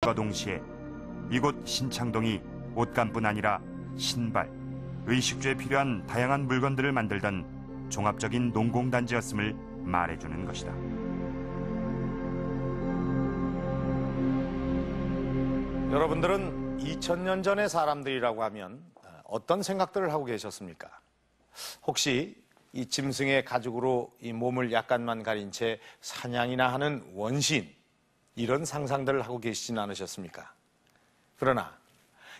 것과 동시에 이곳 신창동이 옷감뿐 아니라 신발, 의식주에 필요한 다양한 물건들을 만들던 종합적인 농공단지였음을 말해주는 것이다. 여러분들은 2000년 전의 사람들이라고 하면 어떤 생각들을 하고 계셨습니까? 혹시 이 짐승의 가죽으로 이 몸을 약간만 가린 채 사냥이나 하는 원시인, 이런 상상들을 하고 계시지는 않으셨습니까? 그러나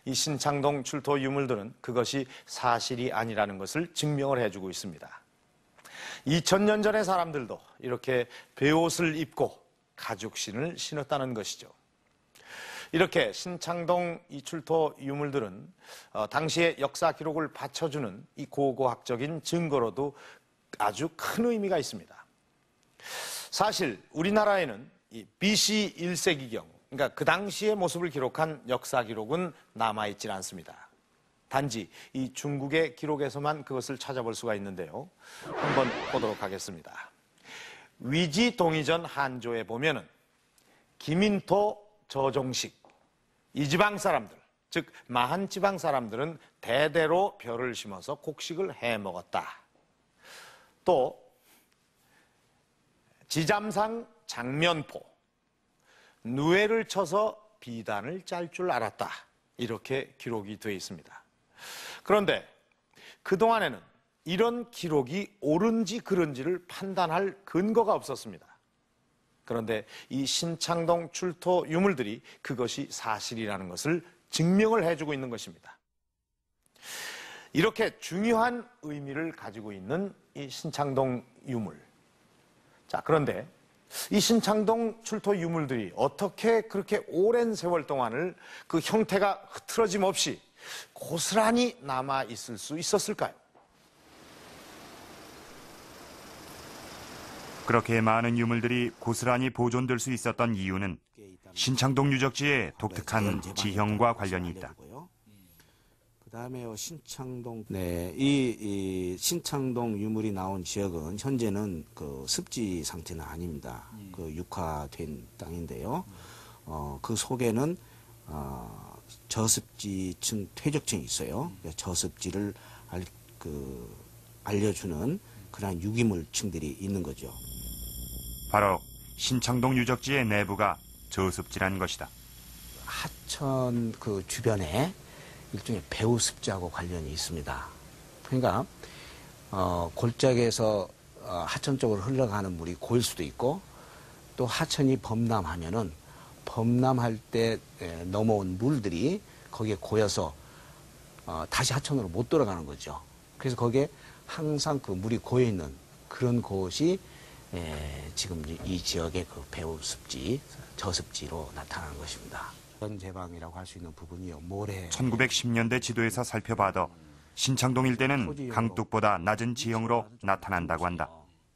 이 신창동 출토 유물들은 그것이 사실이 아니라는 것을 증명을 해주고 있습니다. 2000년 전의 사람들도 이렇게 베옷을 입고 가죽신을 신었다는 것이죠. 이렇게 신창동 이 출토 유물들은 당시의 역사 기록을 받쳐주는 이 고고학적인 증거로도 아주 큰 의미가 있습니다. 사실 우리나라에는 이 BC 1세기경, 그러니까 그 당시의 모습을 기록한 역사 기록은 남아있질 않습니다. 단지 이 중국의 기록에서만 그것을 찾아볼 수가 있는데요. 한번 보도록 하겠습니다. 위지 동이전 한조에 보면은 김인토 저종식, 이 지방 사람들, 즉 마한 지방 사람들은 대대로 벼를 심어서 곡식을 해 먹었다. 또 지잠상 장면포, 누에를 쳐서 비단을 짤 줄 알았다. 이렇게 기록이 되어 있습니다. 그런데 그동안에는 이런 기록이 옳은지 그른지를 판단할 근거가 없었습니다. 그런데 이 신창동 출토 유물들이 그것이 사실이라는 것을 증명을 해주고 있는 것입니다. 이렇게 중요한 의미를 가지고 있는 이 신창동 유물. 자, 그런데 이 신창동 출토 유물들이 어떻게 그렇게 오랜 세월 동안을 그 형태가 흐트러짐 없이 고스란히 남아 있을 수 있었을까요? 그렇게 많은 유물들이 고스란히 보존될 수 있었던 이유는 신창동 유적지의 독특한 지형과 관련이 있다. 그다음에 신창동, 이 신창동 유물이 나온 지역은 현재는 그 습지 상태는 아닙니다. 그 육화된 땅인데요. 그 속에는 저습지층 퇴적층이 있어요. 저습지를 알려주는 그런 유기물층들이 있는 거죠. 바로 신창동 유적지의 내부가 저습지란 것이다. 하천 그 주변에 일종의 배후습지하고 관련이 있습니다. 그러니까 골짜기에서 하천 쪽으로 흘러가는 물이 고일 수도 있고, 또 하천이 범람하면은 범람할 때 넘어온 물들이 거기에 고여서 다시 하천으로 못 돌아가는 거죠. 그래서 거기에 항상 그 물이 고여 있는 그런 곳이 지금 이 지역의 그 배후습지, 저습지로 나타나는 것입니다. 전제방이라고 할 수 있는 부분이요. 모래. 1910년대 지도에서 살펴봐도 신창동 일대는 강둑보다 낮은 지형으로 나타난다고 한다.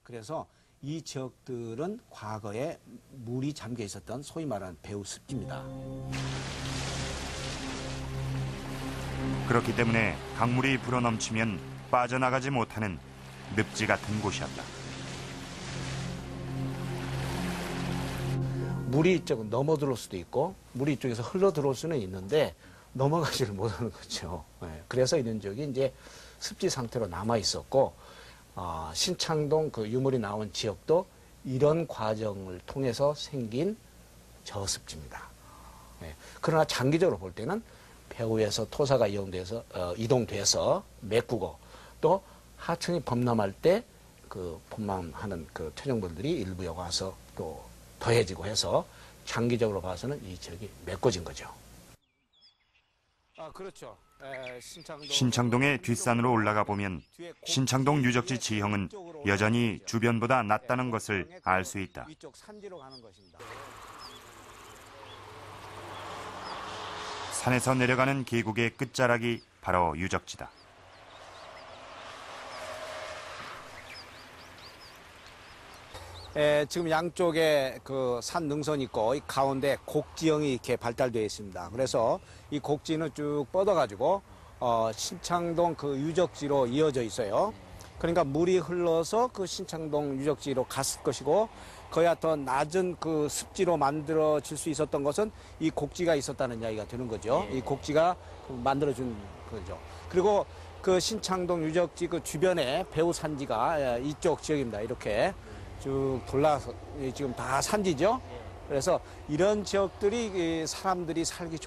그래서 이 지역들은 과거에 물이 잠겨 있었던 소위 말하는 배후습지입니다. 그렇기 때문에 강물이 불어넘치면 빠져나가지 못하는 늪지 같은 곳이었다. 물이 이쪽은 넘어 들어올 수도 있고 물이 이쪽에서 흘러 들어올 수는 있는데 넘어가지를 못하는 거죠. 그래서 이런 지역이 이제 습지 상태로 남아 있었고, 신창동 그 유물이 나온 지역도 이런 과정을 통해서 생긴 저습지입니다. 그러나 장기적으로 볼 때는 배후에서 토사가 이동돼서 메꾸고, 또 하천이 범람할 때 그 범람하는 그 퇴적물들이 일부에 와서 또 더해지고 해서 장기적으로 봐서는 이 지역이 메꿔진 거죠. 그렇죠. 신창동의 뒷산으로 올라가 보면 신창동 유적지 지형은 여전히 주변보다 낮다는 것을 알 수 있다. 산에서 내려가는 계곡의 끝자락이 바로 유적지다. 지금 양쪽에 그 산 능선이 있고, 이 가운데 곡지형이 이렇게 발달되어 있습니다. 그래서 이 곡지는 쭉 뻗어가지고 신창동 그 유적지로 이어져 있어요. 그러니까 물이 흘러서 그 신창동 유적지로 갔을 것이고, 거야 더 낮은 그 습지로 만들어질 수 있었던 것은 이 곡지가 있었다는 이야기가 되는 거죠. 이 곡지가 만들어준 거죠. 그리고 그 신창동 유적지 그 주변에 배후 산지가 이쪽 지역입니다. 이렇게 쭉 돌아서 지금 다 산지죠. 그래서 이런 지역들이 사람들이 살기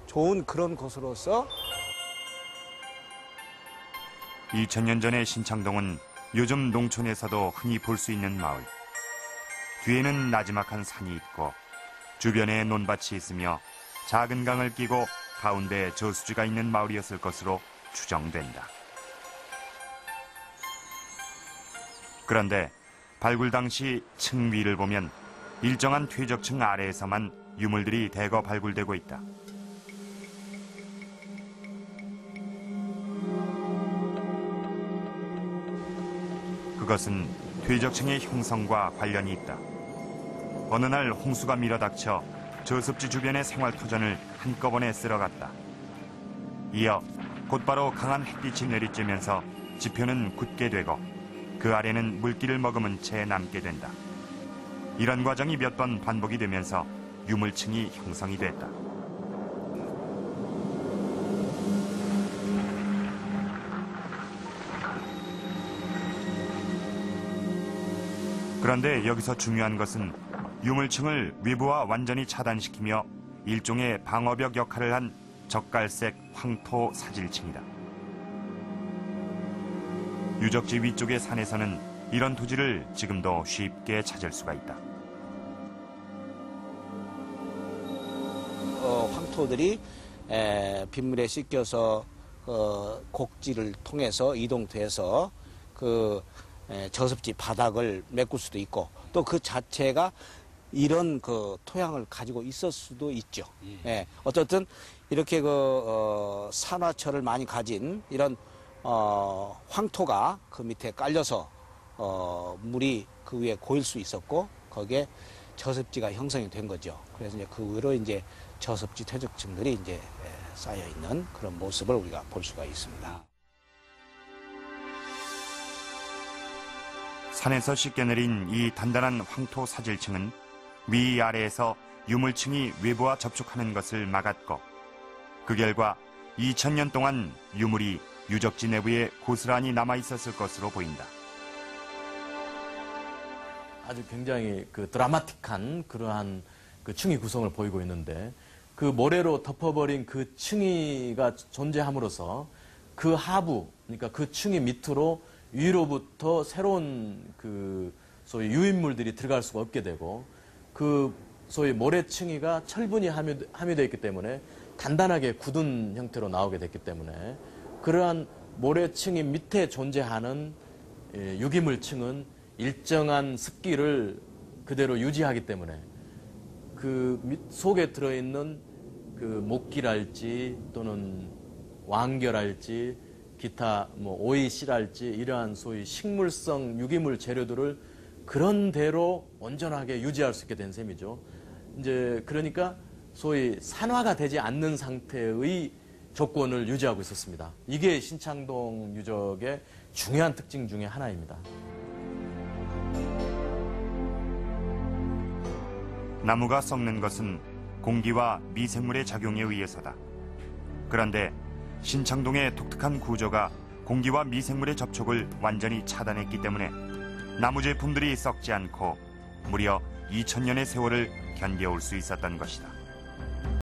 좋은 그런 곳으로서 2000년 전의 신창동은 요즘 농촌에서도 흔히 볼 수 있는 마을. 뒤에는 나지막한 산이 있고 주변에 논밭이 있으며 작은 강을 끼고 가운데 저수지가 있는 마을이었을 것으로 추정된다. 그런데 발굴 당시 층 위를 보면 일정한 퇴적층 아래에서만 유물들이 대거 발굴되고 있다. 그것은 퇴적층의 형성과 관련이 있다. 어느 날 홍수가 밀어닥쳐 저습지 주변의 생활터전을 한꺼번에 쓸어갔다. 이어 곧바로 강한 햇빛이 내리쬐면서 지표는 굳게 되고 그 아래는 물기를 머금은 채 남게 된다. 이런 과정이 몇 번 반복이 되면서 유물층이 형성이 됐다. 그런데 여기서 중요한 것은 유물층을 외부와 완전히 차단시키며 일종의 방어벽 역할을 한 적갈색 황토 사질층이다. 유적지 위쪽의 산에서는 이런 토지를 지금도 쉽게 찾을 수가 있다. 황토들이 빗물에 씻겨서 곡지를 통해서 이동돼서 그 저습지 바닥을 메꿀 수도 있고 또 그 자체가 이런 그 토양을 가지고 있을 수도 있죠. 예. 어쨌든 이렇게 그 산화철을 많이 가진 이런 황토가 그 밑에 깔려서 물이 그 위에 고일 수 있었고 거기에 저습지가 형성이 된 거죠. 그래서 이제 그 위로 이제 저습지 퇴적층들이 이제 쌓여 있는 그런 모습을 우리가 볼 수가 있습니다. 산에서 씻겨내린 이 단단한 황토 사질층은 위아래에서 유물층이 외부와 접촉하는 것을 막았고 그 결과 2000년 동안 유물이 유적지 내부에 고스란히 남아있었을 것으로 보인다. 아주 굉장히 그 드라마틱한 그러한 그 층위 구성을 보이고 있는데 그 모래로 덮어버린 그 층위가 존재함으로써 그 하부, 그러니까 그 층위 밑으로 위로부터 새로운 그 소위 유인물들이 들어갈 수가 없게 되고 그 소위 모래층위가 철분이 함유되어 있기 때문에 단단하게 굳은 형태로 나오게 됐기 때문에 그러한 모래층이 밑에 존재하는 유기물층은 일정한 습기를 그대로 유지하기 때문에 그 속에 들어있는 그 목기랄지 또는 왕결할지 기타 뭐 오이씨랄지 이러한 소위 식물성 유기물 재료들을 그런 대로 온전하게 유지할 수 있게 된 셈이죠. 이제 그러니까 소위 산화가 되지 않는 상태의 조건을 유지하고 있었습니다. 이게 신창동 유적의 중요한 특징 중에 하나입니다. 나무가 썩는 것은 공기와 미생물의 작용에 의해서다. 그런데 신창동의 독특한 구조가 공기와 미생물의 접촉을 완전히 차단했기 때문에 나무 제품들이 썩지 않고 무려 2000년의 세월을 견뎌올 수 있었던 것이다.